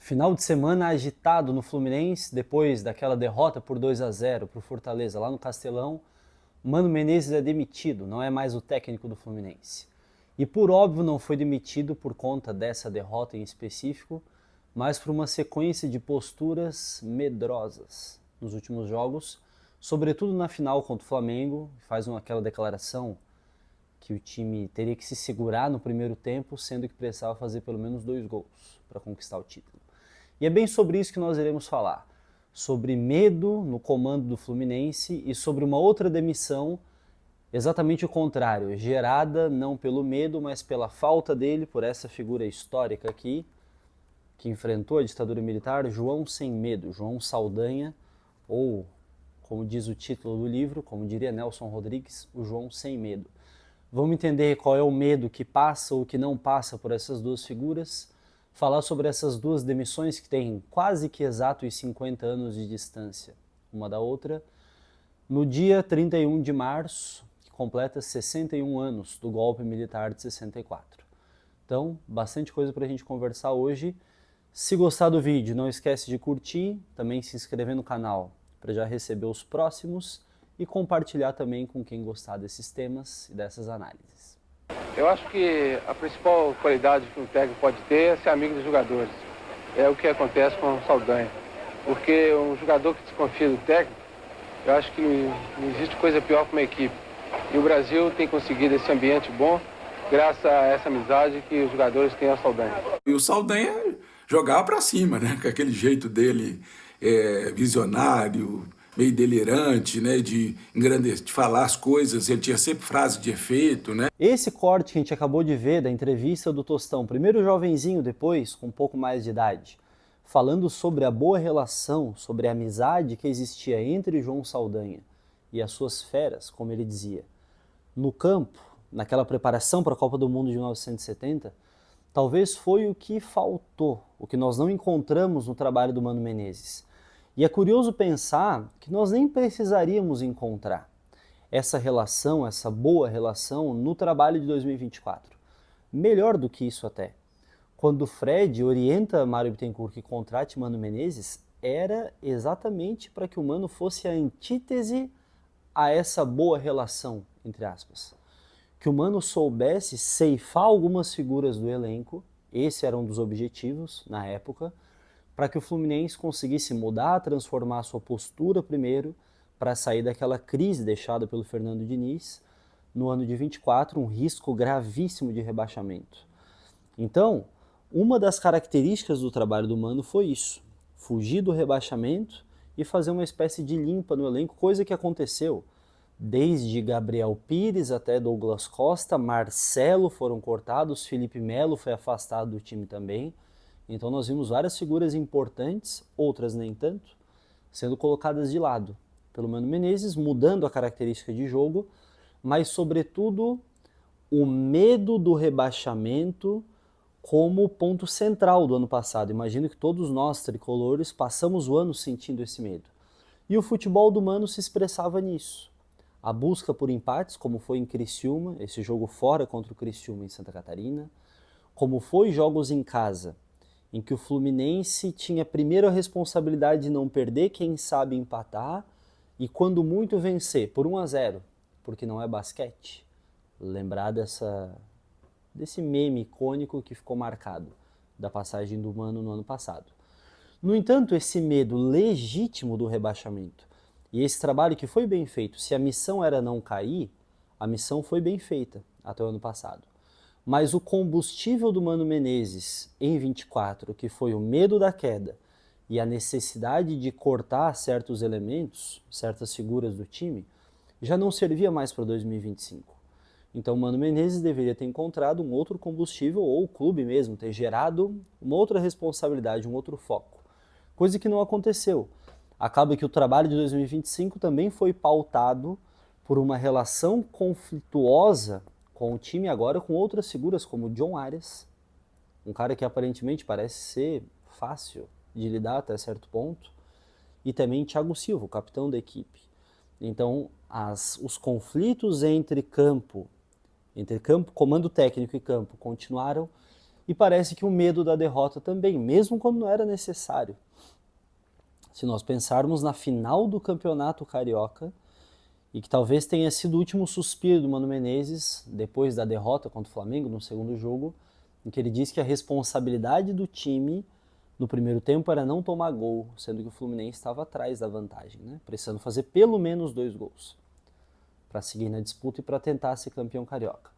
Final de semana agitado no Fluminense, depois daquela derrota por 2-0 para o Fortaleza lá no Castelão. Mano Menezes é demitido, não é mais o técnico do Fluminense. E por óbvio não foi demitido por conta dessa derrota em específico, mas por uma sequência de posturas medrosas nos últimos jogos, sobretudo na final contra o Flamengo. Faz aquela declaração que o time teria que se segurar no primeiro tempo, sendo que precisava fazer pelo menos 2 gols para conquistar o título. E é bem sobre isso que nós iremos falar, sobre medo no comando do Fluminense e sobre uma outra demissão, exatamente o contrário, gerada não pelo medo, mas pela falta dele, por essa figura histórica aqui, que enfrentou a ditadura militar, João Sem Medo, João Saldanha, ou, como diz o título do livro, como diria Nelson Rodrigues, o João Sem Medo. Vamos entender qual é o medo que passa ou que não passa por essas duas figuras, falar sobre essas duas demissões que têm quase que exatos 50 anos de distância uma da outra, no dia 31 de março, que completa 61 anos do golpe militar de 64. Então, bastante coisa para a gente conversar hoje. Se gostar do vídeo, não esquece de curtir, também se inscrever no canal para já receber os próximos e compartilhar também com quem gostar desses temas e dessas análises. Eu acho que a principal qualidade que um técnico pode ter é ser amigo dos jogadores. É o que acontece com o Saldanha. Porque um jogador que desconfia do técnico, eu acho que não existe coisa pior que uma equipe. E o Brasil tem conseguido esse ambiente bom graças a essa amizade que os jogadores têm ao Saldanha. E o Saldanha jogava para cima, né? Com aquele jeito dele visionário, meio delirante, né? De engrandecer, de falar as coisas. Ele tinha sempre frase de efeito, né? Esse corte que a gente acabou de ver da entrevista do Tostão, primeiro jovenzinho, depois com um pouco mais de idade, falando sobre a boa relação, sobre a amizade que existia entre João Saldanha e as suas feras, como ele dizia, no campo, naquela preparação para a Copa do Mundo de 1970, talvez foi o que faltou, o que nós não encontramos no trabalho do Mano Menezes. E é curioso pensar que nós nem precisaríamos encontrar essa relação, essa boa relação no trabalho de 2024. Melhor do que isso até. Quando o Fred orienta Mário Bittencourt que contrate Mano Menezes, era exatamente para que o Mano fosse a antítese a essa boa relação, entre aspas. Que o Mano soubesse ceifar algumas figuras do elenco, esse era um dos objetivos na época, para que o Fluminense conseguisse mudar, transformar a sua postura primeiro, para sair daquela crise deixada pelo Fernando Diniz no ano de 24, um risco gravíssimo de rebaixamento. Então, uma das características do trabalho do Mano foi isso, fugir do rebaixamento e fazer uma espécie de limpa no elenco, coisa que aconteceu. Desde Gabriel Pires até Douglas Costa, Marcelo foram cortados, Felipe Melo foi afastado do time também. Então nós vimos várias figuras importantes, outras nem tanto, sendo colocadas de lado pelo Mano Menezes, mudando a característica de jogo, mas sobretudo o medo do rebaixamento como ponto central do ano passado. Imagino que todos nós, tricolores, passamos o ano sentindo esse medo. E o futebol do Mano se expressava nisso. A busca por empates, como foi em Criciúma, esse jogo fora contra o Criciúma em Santa Catarina, como foi jogos em casa, em que o Fluminense tinha primeiro a responsabilidade de não perder, quem sabe empatar, e quando muito vencer por 1-0, porque não é basquete. Lembrar desse meme icônico que ficou marcado da passagem do Mano no ano passado. No entanto, esse medo legítimo do rebaixamento e esse trabalho que foi bem feito, se a missão era não cair, a missão foi bem feita até o ano passado. Mas o combustível do Mano Menezes em 24, que foi o medo da queda e a necessidade de cortar certos elementos, certas figuras do time, já não servia mais para 2025. Então o Mano Menezes deveria ter encontrado um outro combustível, ou o clube mesmo ter gerado uma outra responsabilidade, um outro foco. Coisa que não aconteceu. Acaba que o trabalho de 2025 também foi pautado por uma relação conflituosa com o time agora com outras figuras como John Arias, um cara que aparentemente parece ser fácil de lidar até certo ponto, e também Thiago Silva, o capitão da equipe. Então os conflitos entre campo, comando técnico e campo continuaram, e parece que o medo da derrota também, mesmo quando não era necessário. Se nós pensarmos na final do Campeonato Carioca, e que talvez tenha sido o último suspiro do Mano Menezes, depois da derrota contra o Flamengo no segundo jogo, em que ele disse que a responsabilidade do time no primeiro tempo era não tomar gol, sendo que o Fluminense estava atrás da vantagem, né? Precisando fazer pelo menos 2 gols para seguir na disputa e para tentar ser campeão carioca.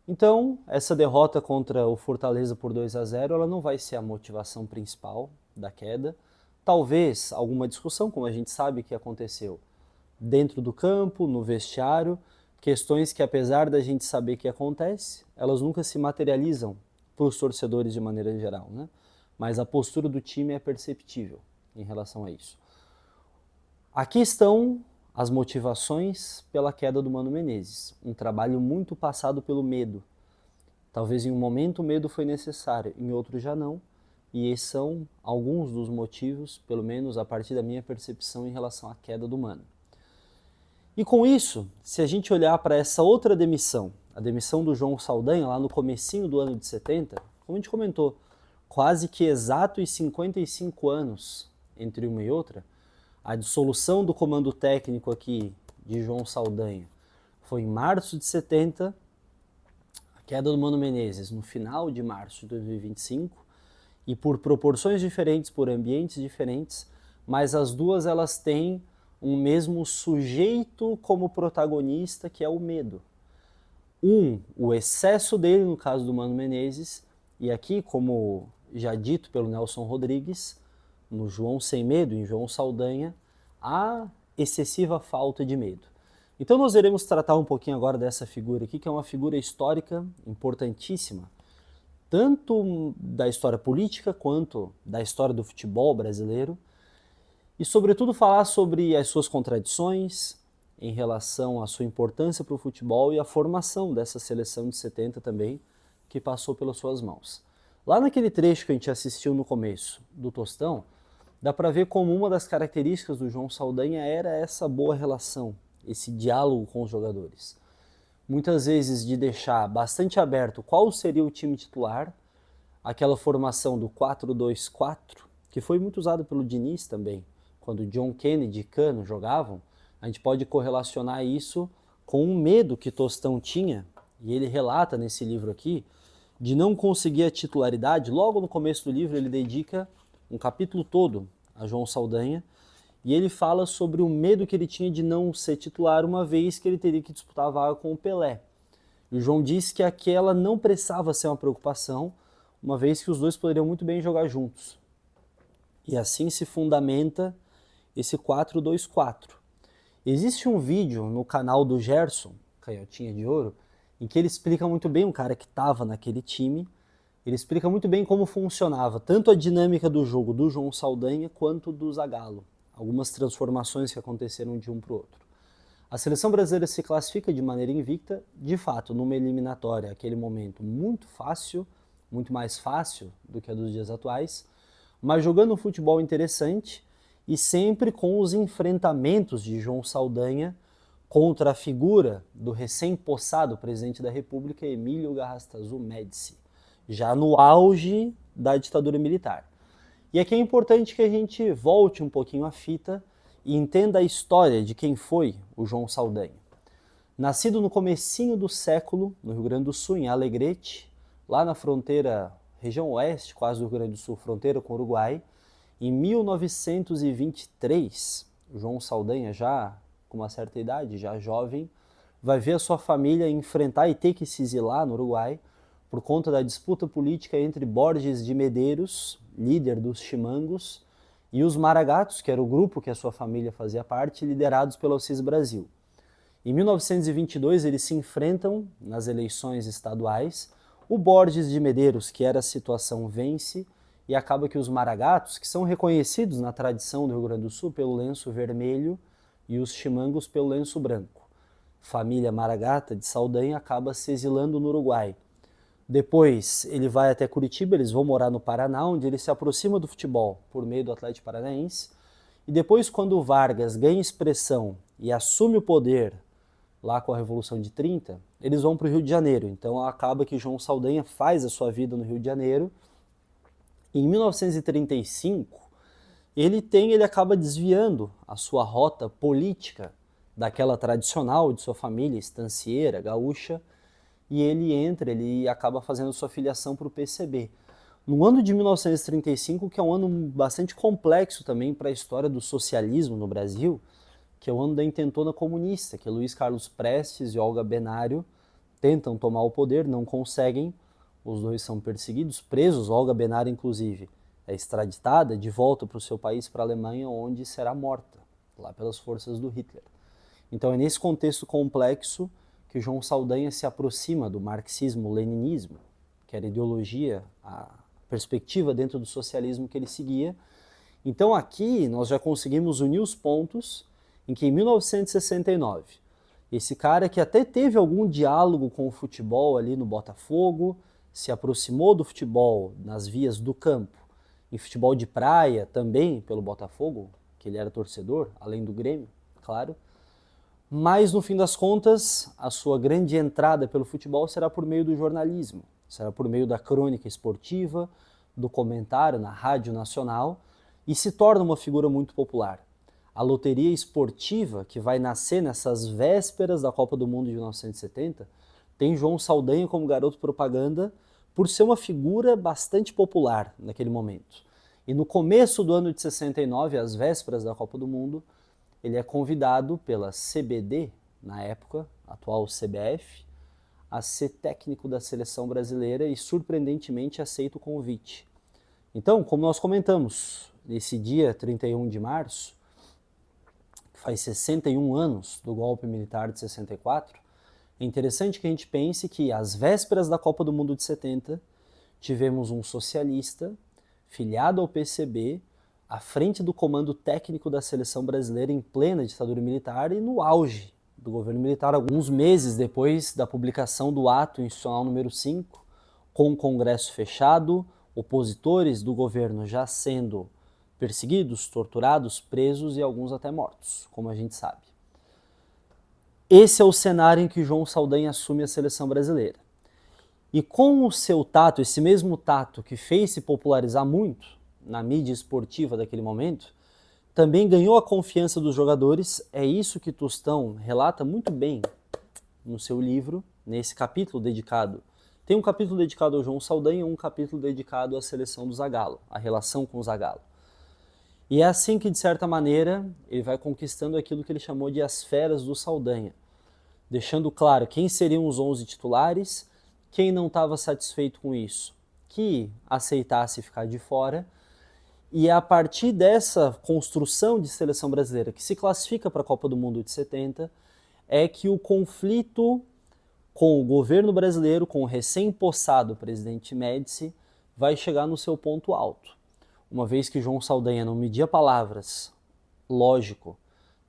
Então, essa derrota contra o Fortaleza por 2-0, ela não vai ser a motivação principal da queda. Talvez alguma discussão, como a gente sabe que aconteceu, dentro do campo, no vestiário, questões que, apesar da gente saber que acontece, elas nunca se materializam para os torcedores de maneira geral, né? Mas a postura do time é perceptível em relação a isso. Aqui estão as motivações pela queda do Mano Menezes, um trabalho muito passado pelo medo. Talvez em um momento o medo foi necessário, em outro já não, e esses são alguns dos motivos, pelo menos a partir da minha percepção em relação à queda do Mano. E com isso, se a gente olhar para essa outra demissão, a demissão do João Saldanha lá no comecinho do ano de 70, como a gente comentou, quase que exatos 55 anos entre uma e outra, a dissolução do comando técnico aqui de João Saldanha foi em março de 70, a queda do Mano Menezes no final de março de 2025, e por proporções diferentes, por ambientes diferentes, mas as duas elas têm um mesmo sujeito como protagonista, que é o medo. O excesso dele, no caso do Mano Menezes, e aqui, como já dito pelo Nelson Rodrigues, no João Sem Medo, em João Saldanha, a excessiva falta de medo. Então nós iremos tratar um pouquinho agora dessa figura aqui, que é uma figura histórica importantíssima, tanto da história política quanto da história do futebol brasileiro, e sobretudo falar sobre as suas contradições em relação à sua importância para o futebol e a formação dessa seleção de 70 também, que passou pelas suas mãos. Lá naquele trecho que a gente assistiu no começo do Tostão, dá para ver como uma das características do João Saldanha era essa boa relação, esse diálogo com os jogadores. Muitas vezes de deixar bastante aberto qual seria o time titular, aquela formação do 4-2-4, que foi muito usada pelo Diniz também, quando John Kennedy e Cano jogavam. A gente pode correlacionar isso com um medo que Tostão tinha, e ele relata nesse livro aqui, de não conseguir a titularidade. Logo no começo do livro ele dedica um capítulo todo a João Saldanha, e ele fala sobre o medo que ele tinha de não ser titular, uma vez que ele teria que disputar a vaga com o Pelé. E o João disse que aquela não precisava ser uma preocupação, uma vez que os dois poderiam muito bem jogar juntos. E assim se fundamenta esse 4-2-4. Existe um vídeo no canal do Gerson, Canhotinha de Ouro, em que ele explica muito bem, um cara que estava naquele time, ele explica muito bem como funcionava tanto a dinâmica do jogo do João Saldanha quanto do Zagallo, algumas transformações que aconteceram de um para o outro. A seleção brasileira se classifica de maneira invicta, de fato, numa eliminatória, aquele momento muito fácil, muito mais fácil do que a dos dias atuais, mas jogando um futebol interessante e sempre com os enfrentamentos de João Saldanha contra a figura do recém-possado presidente da República, Emílio Garrastazu Médici, já no auge da ditadura militar. E aqui é importante que a gente volte um pouquinho a fita e entenda a história de quem foi o João Saldanha. Nascido no comecinho do século, no Rio Grande do Sul, em Alegrete, lá na fronteira, região oeste, quase do Rio Grande do Sul, fronteira com o Uruguai, em 1923, o João Saldanha, já com uma certa idade, já jovem, vai ver a sua família enfrentar e ter que se exilar no Uruguai por conta da disputa política entre Borges de Medeiros, líder dos Chimangos, e os Maragatos, que era o grupo que a sua família fazia parte, liderados pelo Assis Brasil. Em 1922, eles se enfrentam nas eleições estaduais. O Borges de Medeiros, que era a situação, vence, e acaba que os Maragatos, que são reconhecidos na tradição do Rio Grande do Sul pelo lenço vermelho, e os Chimangos pelo lenço branco. Família Maragata de Saldanha acaba se exilando no Uruguai. Depois ele vai até Curitiba, eles vão morar no Paraná, onde ele se aproxima do futebol por meio do Atlético Paranaense. E depois, quando o Vargas ganha expressão e assume o poder lá com a Revolução de 30, eles vão para o Rio de Janeiro. Então acaba que João Saldanha faz a sua vida no Rio de Janeiro. Em 1935, ele acaba desviando a sua rota política daquela tradicional de sua família, estancieira, gaúcha, e ele acaba fazendo sua filiação para o PCB. No ano de 1935, que é um ano bastante complexo também para a história do socialismo no Brasil, que é o ano da intentona comunista, que Luiz Carlos Prestes e Olga Benário tentam tomar o poder, não conseguem, os dois são perseguidos, presos, Olga Benário inclusive é extraditada de volta para o seu país, para a Alemanha, onde será morta, lá pelas forças do Hitler. Então é nesse contexto complexo que João Saldanha se aproxima do marxismo-leninismo, que era a ideologia, a perspectiva dentro do socialismo que ele seguia. Então aqui nós já conseguimos unir os pontos em que em 1969, esse cara que até teve algum diálogo com o futebol ali no Botafogo, se aproximou do futebol nas vias do campo, em futebol de praia também pelo Botafogo, que ele era torcedor, além do Grêmio, claro. Mas no fim das contas, a sua grande entrada pelo futebol será por meio do jornalismo, será por meio da crônica esportiva, do comentário na Rádio Nacional, e se torna uma figura muito popular. A loteria esportiva, que vai nascer nessas vésperas da Copa do Mundo de 1970, tem João Saldanha como garoto propaganda por ser uma figura bastante popular naquele momento. E no começo do ano de 69, às vésperas da Copa do Mundo, ele é convidado pela CBD, na época, atual CBF, a ser técnico da seleção brasileira e surpreendentemente aceita o convite. Então, como nós comentamos, nesse dia 31 de março, que faz 61 anos do golpe militar de 64, é interessante que a gente pense que às vésperas da Copa do Mundo de 70, tivemos um socialista filiado ao PCB, à frente do comando técnico da seleção brasileira em plena ditadura militar e no auge do governo militar, alguns meses depois da publicação do ato institucional número 5, com o Congresso fechado, opositores do governo já sendo perseguidos, torturados, presos e alguns até mortos, como a gente sabe. Esse é o cenário em que João Saldanha assume a seleção brasileira. E com o seu tato, esse mesmo tato que fez se popularizar muito na mídia esportiva daquele momento, também ganhou a confiança dos jogadores. É isso que Tostão relata muito bem no seu livro, nesse capítulo dedicado. Tem um capítulo dedicado ao João Saldanha e um capítulo dedicado à seleção do Zagallo, a relação com o Zagallo. E é assim que, de certa maneira, ele vai conquistando aquilo que ele chamou de as feras do Saldanha, deixando claro quem seriam os 11 titulares, quem não estava satisfeito com isso, que aceitasse ficar de fora. E é a partir dessa construção de seleção brasileira, que se classifica para a Copa do Mundo de 70, é que o conflito com o governo brasileiro, com o recém-possado presidente Médici, vai chegar no seu ponto alto. Uma vez que João Saldanha não media palavras, lógico,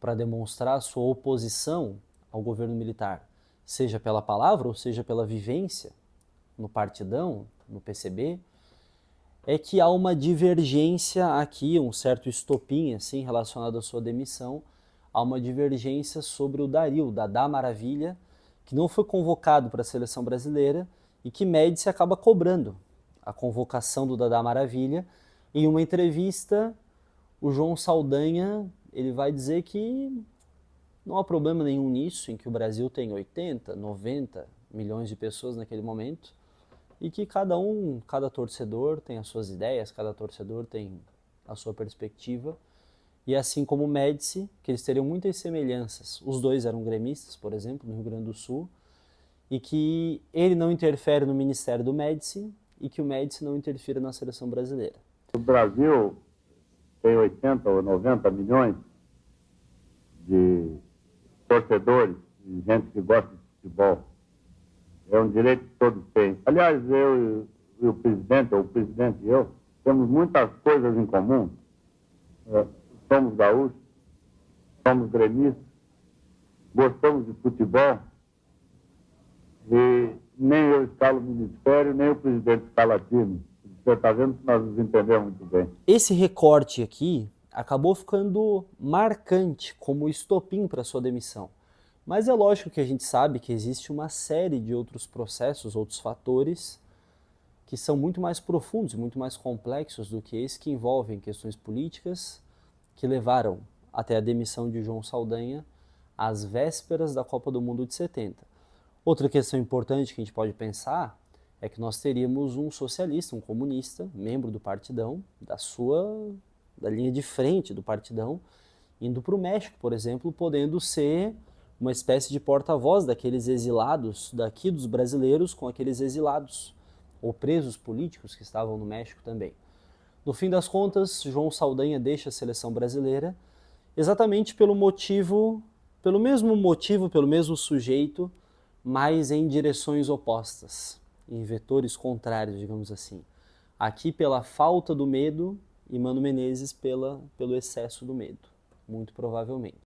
para demonstrar a sua oposição ao governo militar, seja pela palavra ou seja pela vivência no partidão, no PCB, é que há uma divergência aqui, um certo estopim assim, relacionado à sua demissão, há uma divergência sobre o Darío, Dadá Maravilha, que não foi convocado para a seleção brasileira e que Médici acaba cobrando a convocação do Dadá Maravilha. Em uma entrevista, o João Saldanha ele vai dizer que não há problema nenhum nisso, em que o Brasil tem 80, 90 milhões de pessoas naquele momento, e que cada torcedor tem as suas ideias, cada torcedor tem a sua perspectiva, e assim como o Médici, que eles teriam muitas semelhanças. Os dois eram gremistas, por exemplo, no Rio Grande do Sul, e que ele não interfere no ministério do Médici, e que o Médici não interfira na seleção brasileira. O Brasil tem 80 ou 90 milhões de torcedores, de gente que gosta de futebol. É um direito que todos têm. Aliás, eu e o presidente e eu, temos muitas coisas em comum. Somos gaúchos, somos gremistas, gostamos de futebol, e nem eu escalo o ministério, nem o presidente escala time. Você está vendo que nós nos entendemos muito bem. Esse recorte aqui acabou ficando marcante como estopim para sua demissão. Mas é lógico que a gente sabe que existe uma série de outros processos, outros fatores, que são muito mais profundos e muito mais complexos do que esse, que envolvem questões políticas que levaram até a demissão de João Saldanha às vésperas da Copa do Mundo de 70. Outra questão importante que a gente pode pensar é que nós teríamos um socialista, um comunista, membro do Partidão, da linha de frente do Partidão, indo para o México, por exemplo, podendo ser uma espécie de porta-voz daqueles exilados daqui dos brasileiros com aqueles exilados ou presos políticos que estavam no México também. No fim das contas, João Saldanha deixa a seleção brasileira exatamente pelo mesmo motivo, pelo mesmo sujeito, mas em direções opostas, em vetores contrários, digamos assim. Aqui pela falta do medo e Mano Menezes pelo excesso do medo, muito provavelmente.